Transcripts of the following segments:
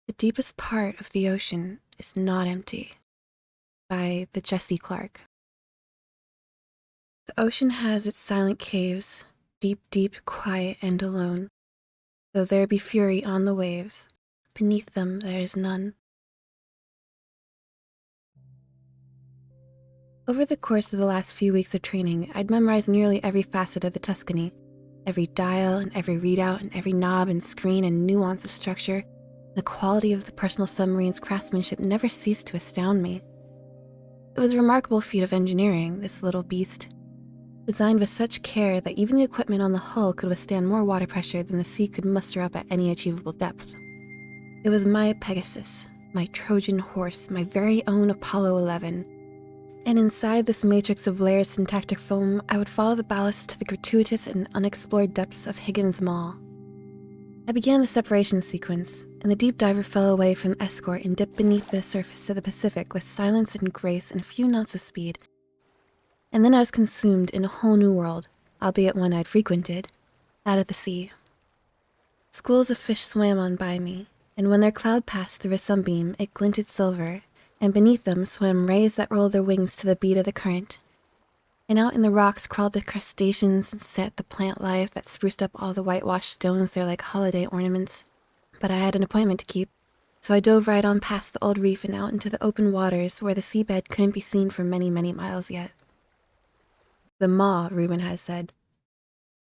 The deepest part of the ocean is not empty. By the Jesse Clark. The ocean has its silent caves, deep, deep, quiet, and alone. Though there be fury on the waves, beneath them there is none. Over the course of the last few weeks of training, I'd memorized nearly every facet of the Tuscany. Every dial and every readout and every knob and screen and nuance of structure. The quality of the personal submarine's craftsmanship never ceased to astound me. It was a remarkable feat of engineering, this little beast, designed with such care that even the equipment on the hull could withstand more water pressure than the sea could muster up at any achievable depth. It was my Pegasus, my Trojan horse, my very own Apollo 11. And inside this matrix of layered syntactic foam, I would follow the ballast to the gratuitous and unexplored depths of Higgins Maw. I began the separation sequence, and the deep diver fell away from the escort and dipped beneath the surface of the Pacific with silence and grace and a few knots of speed. And then I was consumed in a whole new world, albeit one I'd frequented, that of the sea. Schools of fish swam on by me, and when their cloud passed through a sunbeam, it glinted silver, and beneath them swam rays that rolled their wings to the beat of the current. And out in the rocks crawled the crustaceans and sat the plant life that spruced up all the whitewashed stones there like holiday ornaments. But I had an appointment to keep, so I dove right on past the old reef and out into the open waters where the seabed couldn't be seen for many, many miles yet. The maw, Reuben had said.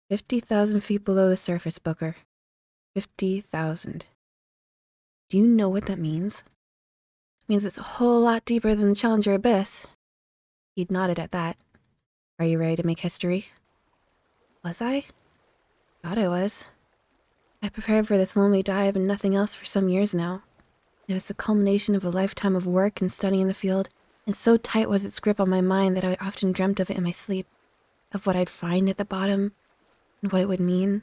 50,000 feet below the surface, Booker. 50,000. Do you know what that means? It means it's a whole lot deeper than the Challenger Abyss. He'd nodded at that. Are you ready to make history? Was I? Thought I was. I prepared for this lonely dive and nothing else for some years now. It was the culmination of a lifetime of work and study in the field, and so tight was its grip on my mind that I often dreamt of it in my sleep, of what I'd find at the bottom, and what it would mean,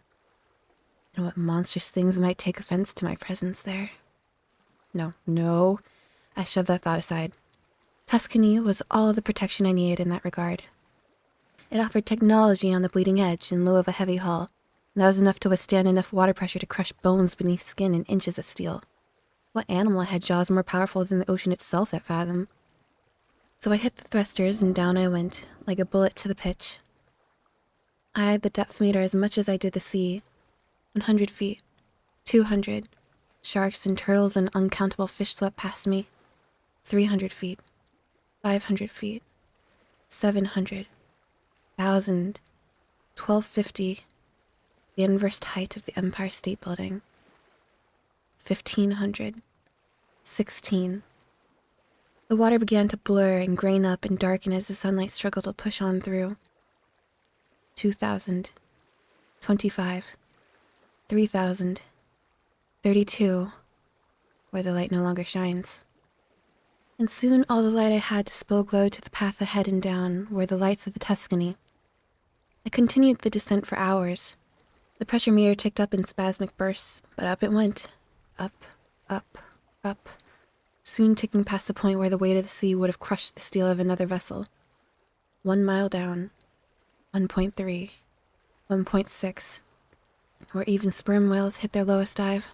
and what monstrous things might take offense to my presence there. No, I shoved that thought aside. Tuscany was all the protection I needed in that regard. It offered technology on the bleeding edge in lieu of a heavy hull, and that was enough to withstand enough water pressure to crush bones beneath skin and inches of steel. What animal had jaws more powerful than the ocean itself at fathom? So I hit the thrusters and down I went, like a bullet to the pitch. I eyed the depth meter as much as I did the sea. 100 feet, 200. Sharks and turtles and uncountable fish swept past me. 300 feet, 500 feet, 700. 1,000, 1,250, the inverse height of the Empire State Building. 1,500, 16. The water began to blur and grain up and darken as the sunlight struggled to push on through. 2,000, 25, 3,000, 32, where the light no longer shines. And soon all the light I had to spill glowed to the path ahead and down, where the lights of the Tuscany. I continued the descent for hours. The pressure meter ticked up in spasmic bursts, but up it went. Up, up, up. Soon ticking past the point where the weight of the sea would have crushed the steel of another vessel. 1 mile down. 1.3. 1.6. Where even sperm whales hit their lowest dive.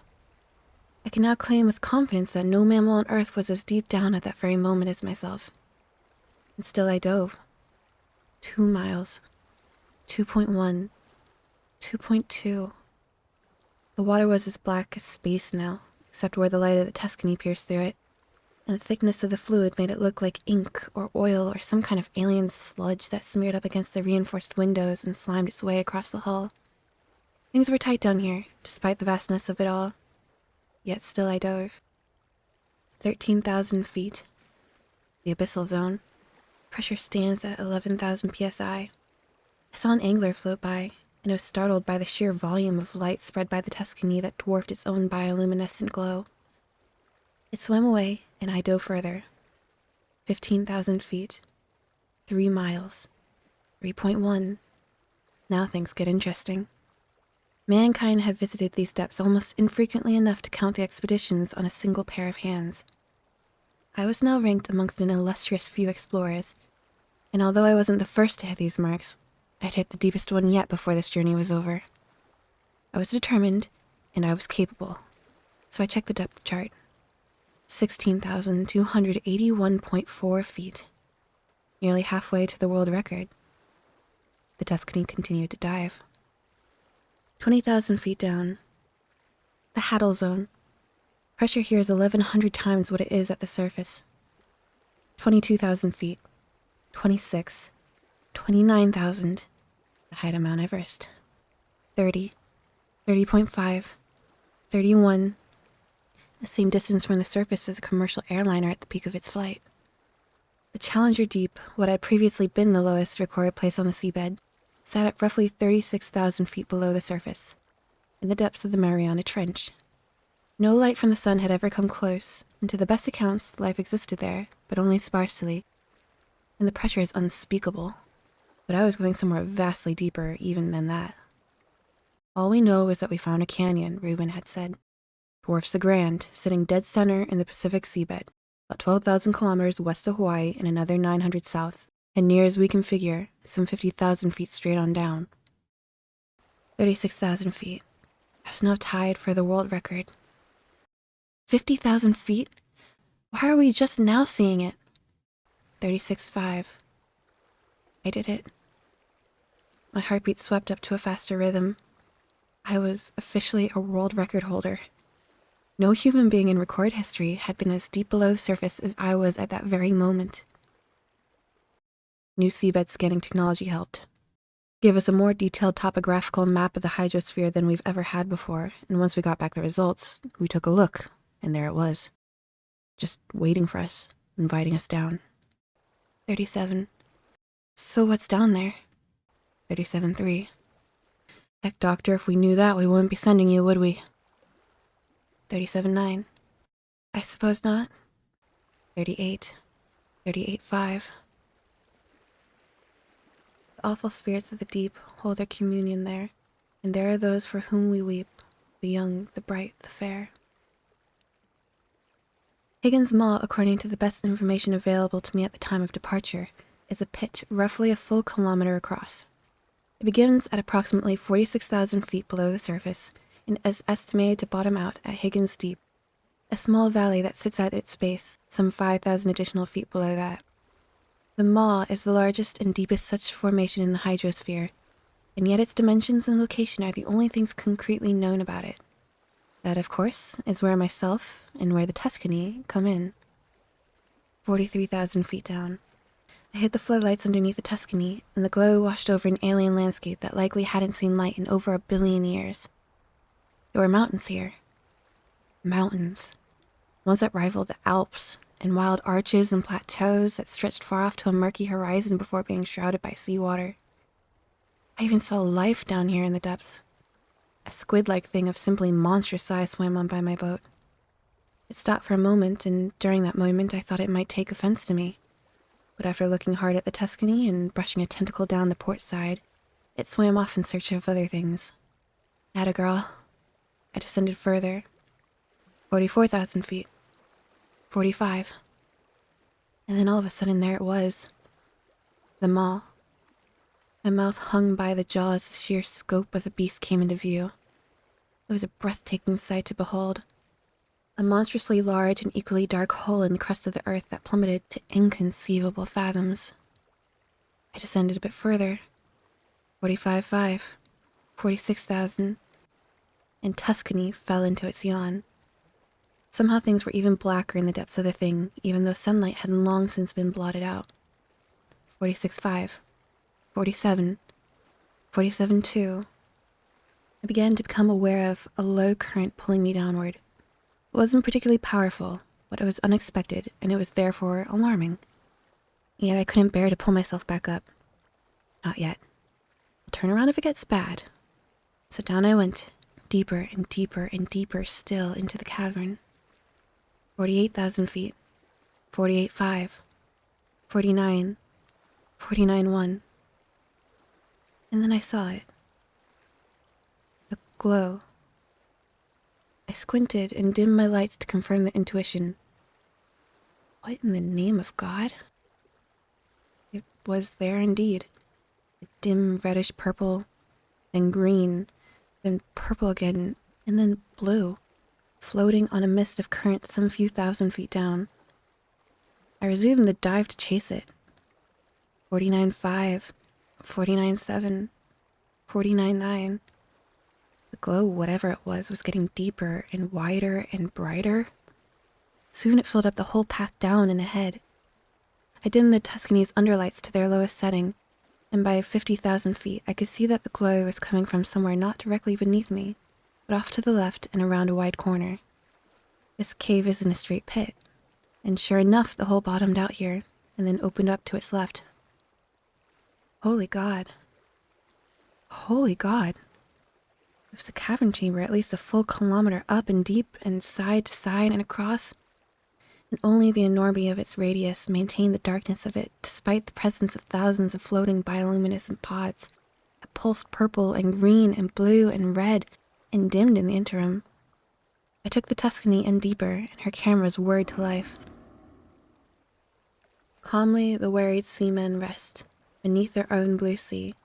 I can now claim with confidence that no mammal on Earth was as deep down at that very moment as myself. And still I dove. 2 miles. 2.1. 2.2. The water was as black as space now, except where the light of the Tuscany pierced through it, and the thickness of the fluid made it look like ink or oil or some kind of alien sludge that smeared up against the reinforced windows and slimed its way across the hull. Things were tight down here, despite the vastness of it all. Yet still I dove. 13,000 feet. The abyssal zone. Pressure stands at 11,000 psi. I saw an angler float by, and was startled by the sheer volume of light spread by the Tuscany that dwarfed its own bioluminescent glow. It swam away, and I dove further. 15,000 feet. 3 miles. 3.1. Now things get interesting. Mankind had visited these depths almost infrequently enough to count the expeditions on a single pair of hands. I was now ranked amongst an illustrious few explorers, and although I wasn't the first to hit these marks, I'd hit the deepest one yet before this journey was over. I was determined, and I was capable, so I checked the depth chart. 16,281.4 feet. Nearly halfway to the world record. The Tuscany continued to dive. 20,000 feet down. The Haddle Zone. Pressure here is 1,100 times what it is at the surface. 22,000 feet. 26. 29,000. The height of Mount Everest. 30. 30.5. 31. The same distance from the surface as a commercial airliner at the peak of its flight. The Challenger Deep, what had previously been the lowest recorded place on the seabed, sat at roughly 36,000 feet below the surface, in the depths of the Mariana Trench. No light from the sun had ever come close, and to the best accounts, life existed there, but only sparsely. And the pressure is unspeakable. But I was going somewhere vastly deeper even than that. All we know is that we found a canyon, Reuben had said. Dwarfs the Grand, sitting dead center in the Pacific seabed, about 12,000 kilometers west of Hawaii and another 900 south, and near as we can figure, some 50,000 feet straight on down. 36,000 feet. There's no tide for the world record. 50,000 feet? Why are we just now seeing it? 36.5. I did it. My heartbeat swept up to a faster rhythm. I was officially a world record holder. No human being in record history had been as deep below the surface as I was at that very moment. New seabed scanning technology helped. Gave us a more detailed topographical map of the hydrosphere than we've ever had before, and once we got back the results, we took a look, and there it was. Just waiting for us, inviting us down. 37. So what's down there? 37.3. Heck, Doctor, if we knew that, we wouldn't be sending you, would we? 37.9. I suppose not. 38. 38.5. The awful spirits of the deep hold their communion there, and there are those for whom we weep, the young, the bright, the fair. Higgins Maw, according to the best information available to me at the time of departure, is a pit roughly a full kilometer across. It begins at approximately 46,000 feet below the surface and is estimated to bottom out at Higgins Deep, a small valley that sits at its base, some 5,000 additional feet below that. The Maw is the largest and deepest such formation in the hydrosphere, and yet its dimensions and location are the only things concretely known about it. That, of course, is where myself and where the Tuscany come in. 43,000 feet down. I hid the floodlights underneath the Tuscany, and the glow washed over an alien landscape that likely hadn't seen light in over 1 billion years. There were mountains here. Mountains. Ones that rivaled the Alps, and wild arches and plateaus that stretched far off to a murky horizon before being shrouded by seawater. I even saw life down here in the depths. A squid-like thing of simply monstrous size swam on by my boat. It stopped for a moment, and during that moment I thought it might take offense to me. But after looking hard at the Tuscany and brushing a tentacle down the port side, it swam off in search of other things. Atta girl. I descended further. 44,000 feet. 45. And then all of a sudden there it was. The Maw. My mouth hung by the jaw as the sheer scope of the beast came into view. It was a breathtaking sight to behold. A monstrously large and equally dark hole in the crust of the earth that plummeted to inconceivable fathoms. I descended a bit further. 45.5. 46,000. And Tuscany fell into its yawn. Somehow things were even blacker in the depths of the thing, even though sunlight had long since been blotted out. 46.5. 47. 47.2. I began to become aware of a low current pulling me downward. It wasn't particularly powerful, but it was unexpected, and it was therefore alarming. Yet I couldn't bear to pull myself back up. Not yet. I'll turn around if it gets bad. So down I went, deeper and deeper and deeper still into the cavern. 48,000 feet. 48.5. 49. 49.1. And then I saw it. The glow. I squinted and dimmed my lights to confirm the intuition. What in the name of God? It was there indeed. A dim reddish purple, then green, then purple again, and then blue. floating on a mist of current some few thousand feet down. I resumed the dive to chase it. 49.5, 49.7, 49.9. The glow, whatever it was getting deeper and wider and brighter. Soon it filled up the whole path down and ahead. I dimmed the Tuscany's underlights to their lowest setting, and by 50,000 feet I could see that the glow was coming from somewhere not directly beneath me, but off to the left and around a wide corner. This cave is in a straight pit, and sure enough the hole bottomed out here, and then opened up to its left. Holy God. Holy God. It was a cavern chamber at least a full kilometer up and deep and side to side and across, and only the enormity of its radius maintained the darkness of it despite the presence of thousands of floating bioluminescent pods that pulsed purple and green and blue and red and dimmed in the interim. I took the Tuscany in deeper, and her cameras whirred to life. Calmly the wearied seamen rest beneath their own blue sea.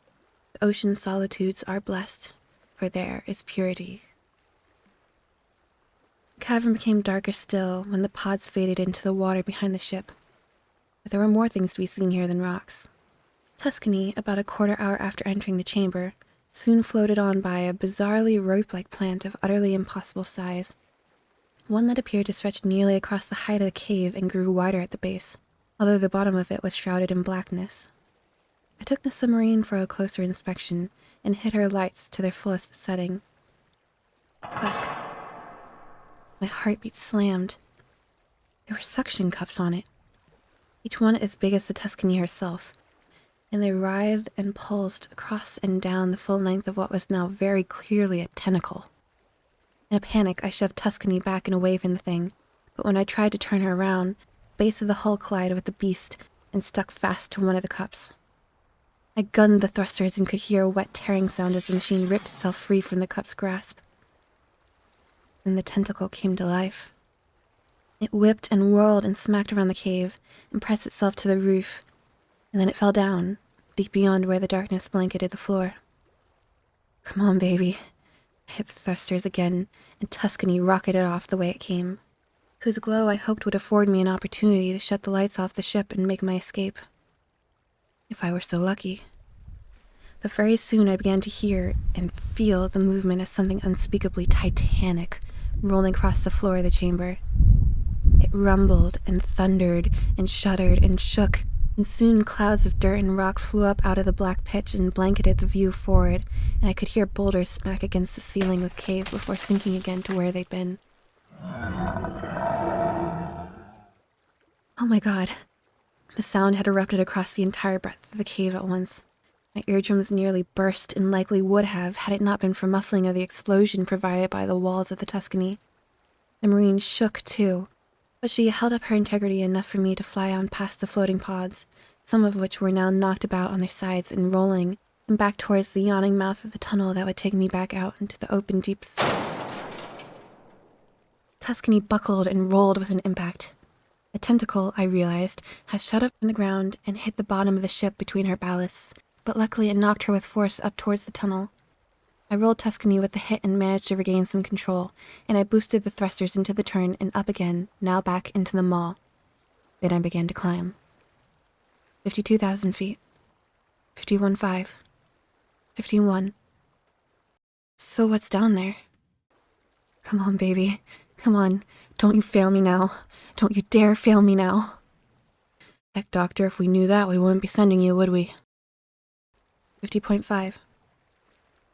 The ocean's solitudes are blessed, for there is purity. The cavern became darker still when the pods faded into the water behind the ship. But there were more things to be seen here than rocks. Tuscany, about a quarter hour after entering the chamber, soon floated on by a bizarrely rope-like plant of utterly impossible size, one that appeared to stretch nearly across the height of the cave and grew wider at the base, although the bottom of it was shrouded in blackness. I took the submarine for a closer inspection and hid her lights to their fullest setting. Click. My heartbeat slammed. There were suction cups on it, each one as big as the Tuscany herself, and they writhed and pulsed across and down the full length of what was now very clearly a tentacle. In a panic, I shoved Tuscany back and away from the thing, but when I tried to turn her around, the base of the hull collided with the beast and stuck fast to one of the cups. I gunned the thrusters and could hear a wet tearing sound as the machine ripped itself free from the cup's grasp. Then the tentacle came to life. It whipped and whirled and smacked around the cave and pressed itself to the roof, and then it fell down, deep beyond where the darkness blanketed the floor. Come on, baby. I hit the thrusters again, and Tuscany rocketed off the way it came, whose glow I hoped would afford me an opportunity to shut the lights off the ship and make my escape. If I were so lucky. But very soon I began to hear and feel the movement of something unspeakably titanic rolling across the floor of the chamber. It rumbled and thundered and shuddered and shook, and soon clouds of dirt and rock flew up out of the black pitch and blanketed the view forward, and I could hear boulders smack against the ceiling of the cave before sinking again to where they'd been. Oh my God. The sound had erupted across the entire breadth of the cave at once. My eardrums nearly burst, and likely would have had it not been for muffling of the explosion provided by the walls of the Tuscany. The Marine shook, too, but she held up her integrity enough for me to fly on past the floating pods, some of which were now knocked about on their sides and rolling, and back towards the yawning mouth of the tunnel that would take me back out into the open deeps. Tuscany buckled and rolled with an impact. A tentacle, I realized, had shot up from the ground and hit the bottom of the ship between her ballasts, but luckily it knocked her with force up towards the tunnel. I rolled Tuscany with the hit and managed to regain some control, and I boosted the thrusters into the turn and up again, now back into the maw. Then I began to climb. 52,000 feet. 51.5. 51. So what's down there? Come on, baby. Come on. Don't you fail me now. Don't you dare fail me now. Heck, Doctor, if we knew that, we wouldn't be sending you, would we? 50.5.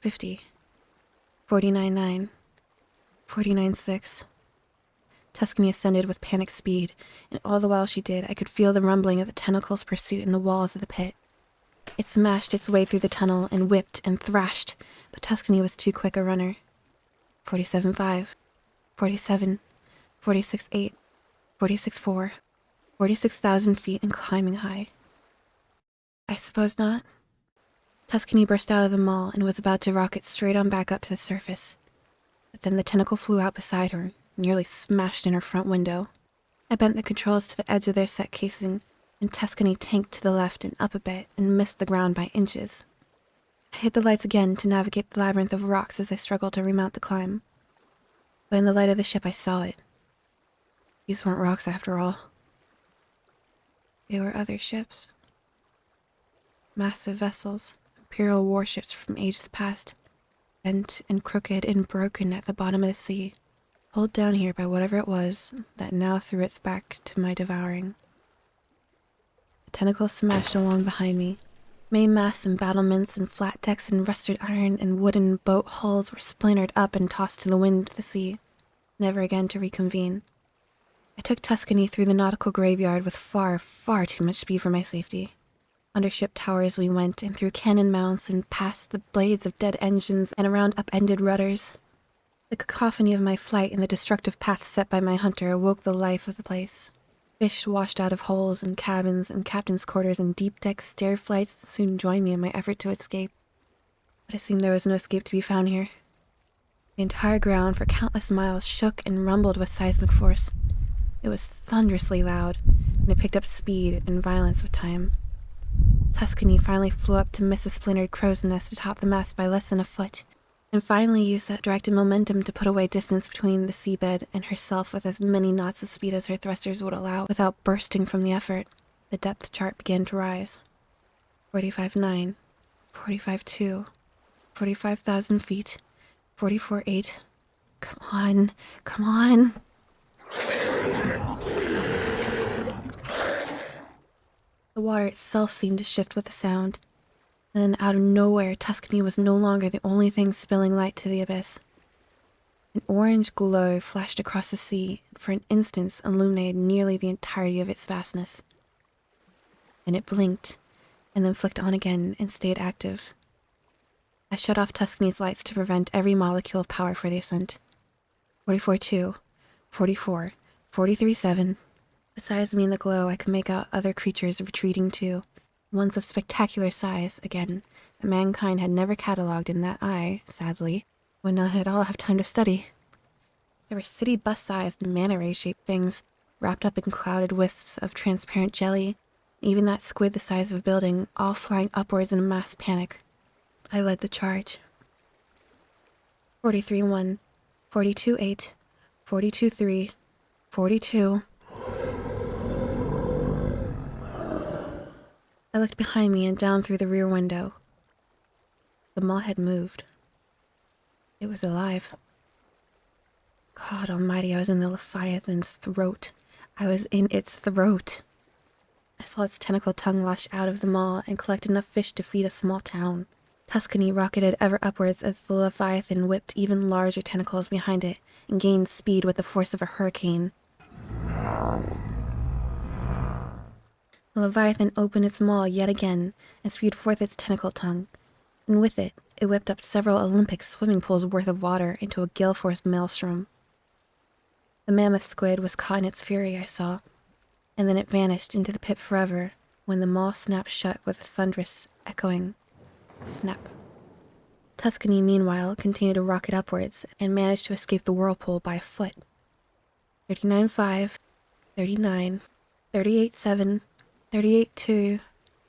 50. 49.9. 49.6. Tuscany ascended with panic speed, and all the while she did, I could feel the rumbling of the tentacle's pursuit in the walls of the pit. It smashed its way through the tunnel and whipped and thrashed, but Tuscany was too quick a runner. 47.5. 47. 46.8. 46.4. 46,000 feet and climbing high. I suppose not. Tuscany burst out of the maw and was about to rocket straight on back up to the surface. But then the tentacle flew out beside her, nearly smashed in her front window. I bent the controls to the edge of their set casing, and Tuscany tanked to the left and up a bit and missed the ground by inches. I hit the lights again to navigate the labyrinth of rocks as I struggled to remount the climb. but in the light of the ship I saw it. These weren't rocks after all. They were other ships. Massive vessels, imperial warships from ages past, bent and crooked and broken at the bottom of the sea, pulled down here by whatever it was that now threw its back to my devouring. The tentacles smashed along behind me. Mainmasts and battlements and flat decks and rusted iron and wooden boat hulls were splintered up and tossed to the wind of the sea, never again to reconvene. I took Tuscany through the nautical graveyard with far, far too much speed for my safety. Under ship towers we went, and through cannon mounts, and past the blades of dead engines and around upended rudders. The cacophony of my flight and the destructive path set by my hunter awoke the life of the place. Fish washed out of holes and cabins and captain's quarters and deep deck stair flights soon joined me in my effort to escape. But it seemed there was no escape to be found here. The entire ground for countless miles shook and rumbled with seismic force. It was thunderously loud, and it picked up speed and violence with time. Tuscany finally flew up to miss a splintered crow's nest atop the mast by less than a foot, and finally used that directed momentum to put away distance between the seabed and herself with as many knots of speed as her thrusters would allow without bursting from the effort. The depth chart began to rise. 45.9, 45.2, 45,000 feet, 44.8. Come on. The water itself seemed to shift with the sound. And then out of nowhere, Tuscany was no longer the only thing spilling light to the abyss. An orange glow flashed across the sea and for an instant illuminated nearly the entirety of its vastness. And it blinked, and then flicked on again and stayed active. I shut off Tuscany's lights to prevent every molecule of power for the ascent. 44.2, 44, 43.7. Besides me in the glow, I could make out other creatures retreating too. Ones of spectacular size, again, that mankind had never catalogued and that I, sadly, would not at all have time to study. There were city bus-sized, manta-ray-shaped things, wrapped up in clouded wisps of transparent jelly, even that squid the size of a building, all flying upwards in a mass panic. I led the charge. 43.1, 42.8, 42.3, 42... I looked behind me and down through the rear window. The maw had moved. It was alive. God almighty, I was in the leviathan's throat. I was in its throat. I saw its tentacle tongue lash out of the maw and collect enough fish to feed a small town. Tuscany rocketed ever upwards as the leviathan whipped even larger tentacles behind it and gained speed with the force of a hurricane. The leviathan opened its maw yet again and spewed forth its tentacle tongue, and with it, it whipped up several Olympic swimming pools worth of water into a gale-force maelstrom. The mammoth squid was caught in its fury, I saw, and then it vanished into the pit forever when the maw snapped shut with a thunderous, echoing snap. Tuscany, meanwhile, continued to rocket upwards and managed to escape the whirlpool by a foot. 39.5, 39, 38.7, 38.2,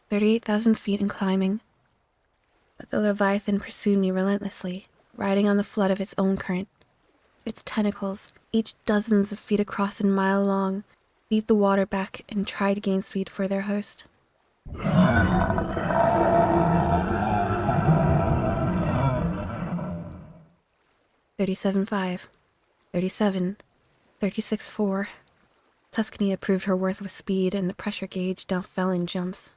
38,000 feet and climbing. But the leviathan pursued me relentlessly, riding on the flood of its own current. Its tentacles, each dozens of feet across and mile long, beat the water back and tried to gain speed for their host. 37.5, 37, 36.4. Tuscany had proved her worth with speed, and the pressure gauge now fell in jumps.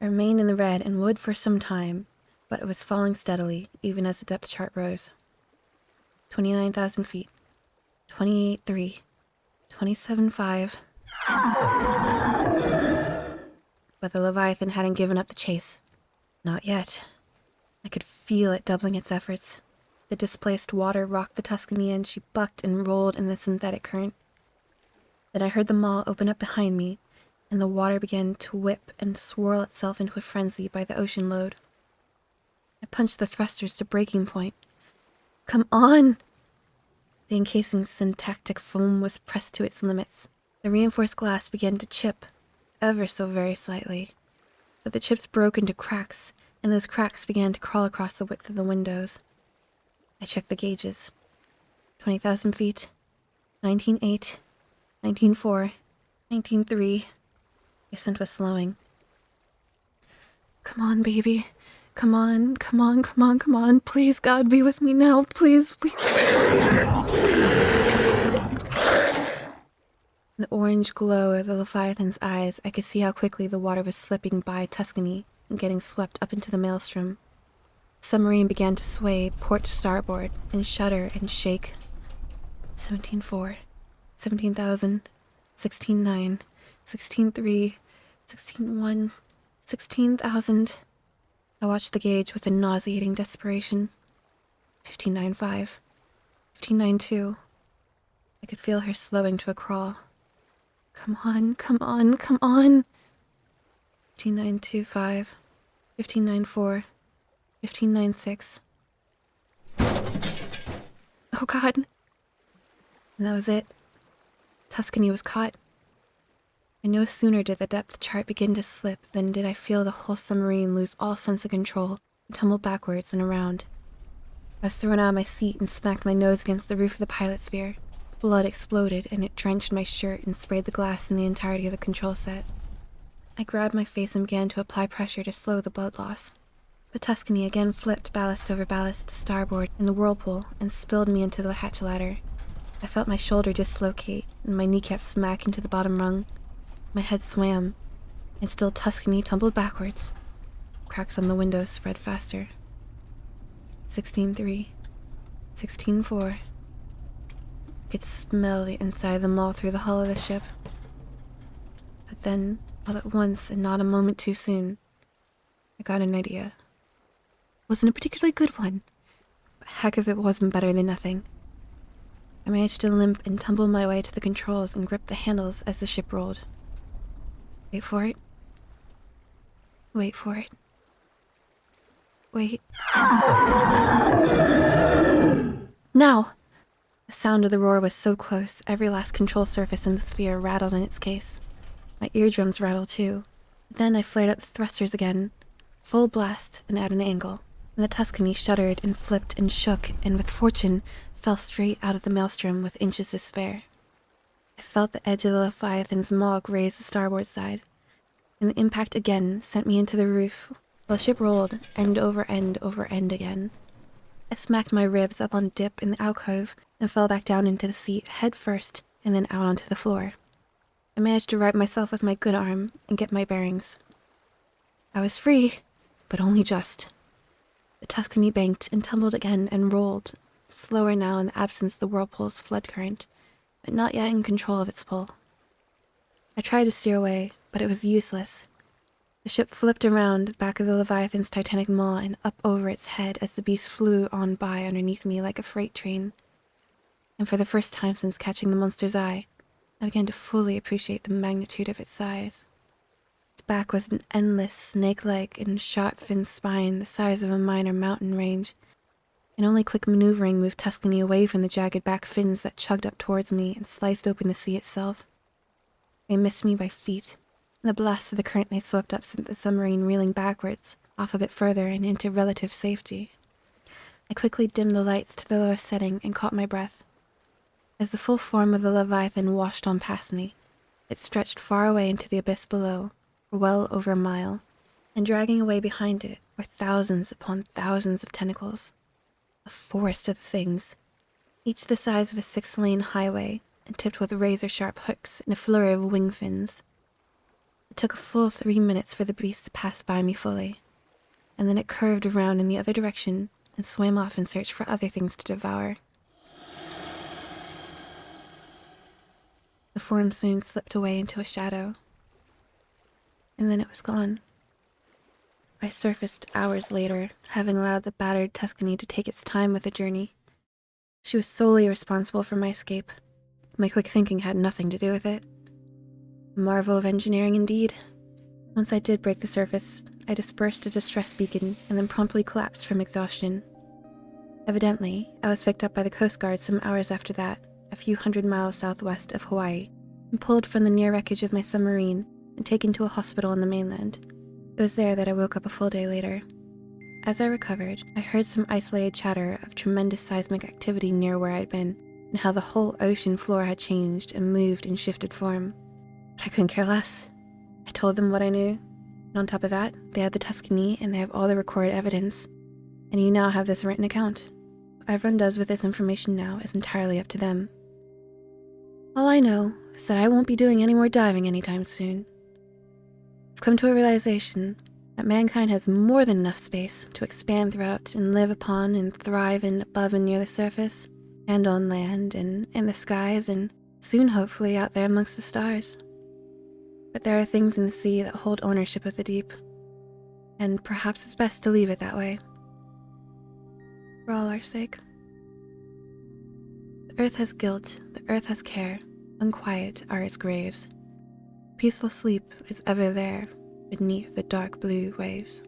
I remained in the red and would for some time, but it was falling steadily, even as the depth chart rose. 29,000 feet, 28.3, 27.5. But the leviathan hadn't given up the chase. Not yet. I could feel it doubling its efforts. The displaced water rocked the Tuscany and she bucked and rolled in the synthetic current. Then I heard the maw open up behind me, and the water began to whip and swirl itself into a frenzy by the ocean load. I punched the thrusters to breaking point. Come on! The encasing's syntactic foam was pressed to its limits. The reinforced glass began to chip, ever so very slightly. But the chips broke into cracks, and those cracks began to crawl across the width of the windows. I checked the gauges. 20,000 feet. 19.8. 19.4. 19.3. The ascent was slowing. Come on, baby. Come on, come on, come on, come on. Please, God, be with me now. Please, In the orange glow of the leviathan's eyes, I could see how quickly the water was slipping by Tuscany and getting swept up into the maelstrom. The submarine began to sway port to starboard and shudder and shake. 17.4, 17,000, 16.9, 16.3, 16.1, 16,000. I watched the gauge with a nauseating desperation. 15.95, 15.92. I could feel her slowing to a crawl. Come on, come on, come on. 15.925, 15.94, 15.96. Oh God. And that was it. Tuscany was caught. And no sooner did the depth chart begin to slip than did I feel the whole submarine lose all sense of control and tumble backwards and around. I was thrown out of my seat and smacked my nose against the roof of the pilot sphere. Blood exploded and it drenched my shirt and sprayed the glass in the entirety of the control set. I grabbed my face and began to apply pressure to slow the blood loss. But Tuscany again flipped ballast over ballast to starboard in the whirlpool and spilled me into the hatch ladder. I felt my shoulder dislocate and my kneecap smack into the bottom rung. My head swam, and still Tuscany tumbled backwards. Cracks on the window spread faster. 16.3, 16.4. I could smell the inside of them all through the hull of the ship. But then, all at once and not a moment too soon, I got an idea. Wasn't a particularly good one, but heck if it wasn't better than nothing. I managed to limp and tumble my way to the controls and grip the handles as the ship rolled. Wait for it. Wait for it. Wait. Now! The sound of the roar was so close, every last control surface in the sphere rattled in its case. My eardrums rattled too. Then I flared up the thrusters again, full blast and at an angle, and the Tuscany shuddered and flipped and shook and with fortune fell straight out of the maelstrom with inches to spare. I felt the edge of the Leviathan's maw graze the starboard side, and the impact again sent me into the roof, while the ship rolled end over end again. I smacked my ribs up on a dip in the alcove and fell back down into the seat, head first, and then out onto the floor. I managed to right myself with my good arm and get my bearings. I was free, but only just. The Tuscany banked and tumbled again and rolled, slower now in the absence of the whirlpool's flood current, but not yet in control of its pull. I tried to steer away, but it was useless. The ship flipped around the back of the Leviathan's titanic maw and up over its head as the beast flew on by underneath me like a freight train. And for the first time since catching the monster's eye, I began to fully appreciate the magnitude of its size. Its back was an endless, snake-like and sharp-finned spine the size of a minor mountain range, and only quick maneuvering moved Tuscany away from the jagged back fins that chugged up towards me and sliced open the sea itself. They missed me by feet, and the blast of the current they swept up sent the submarine reeling backwards, off a bit further and into relative safety. I quickly dimmed the lights to the lowest setting and caught my breath. As the full form of the Leviathan washed on past me, it stretched far away into the abyss below, for well over a mile, and dragging away behind it were thousands upon thousands of tentacles. A forest of things, each the size of a 6-lane highway, and tipped with razor-sharp hooks and a flurry of wing fins. It took a full 3 minutes for the beast to pass by me fully, and then it curved around in the other direction and swam off in search for other things to devour. The form soon slipped away into a shadow, and then it was gone. I surfaced hours later, having allowed the battered Tuscany to take its time with the journey. She was solely responsible for my escape. My quick thinking had nothing to do with it. A marvel of engineering indeed. Once I did break the surface, I dispersed a distress beacon and then promptly collapsed from exhaustion. Evidently, I was picked up by the Coast Guard some hours after that, a few hundred miles southwest of Hawaii, and pulled from the near wreckage of my submarine and taken to a hospital on the mainland. It was there that I woke up a full day later. As I recovered, I heard some isolated chatter of tremendous seismic activity near where I'd been, and how the whole ocean floor had changed and moved and shifted form. But I couldn't care less. I told them what I knew, and on top of that, they had the Tuscany and they have all the recorded evidence, and you now have this written account. What everyone does with this information now is entirely up to them. All I know is that I won't be doing any more diving anytime soon. I've come to a realization that mankind has more than enough space to expand throughout and live upon and thrive in above and near the surface, and on land and in the skies, and soon hopefully out there amongst the stars. But there are things in the sea that hold ownership of the deep, and perhaps it's best to leave it that way. For all our sake. The earth has guilt, the earth has care, unquiet are its graves. Peaceful sleep is ever there beneath the dark blue waves.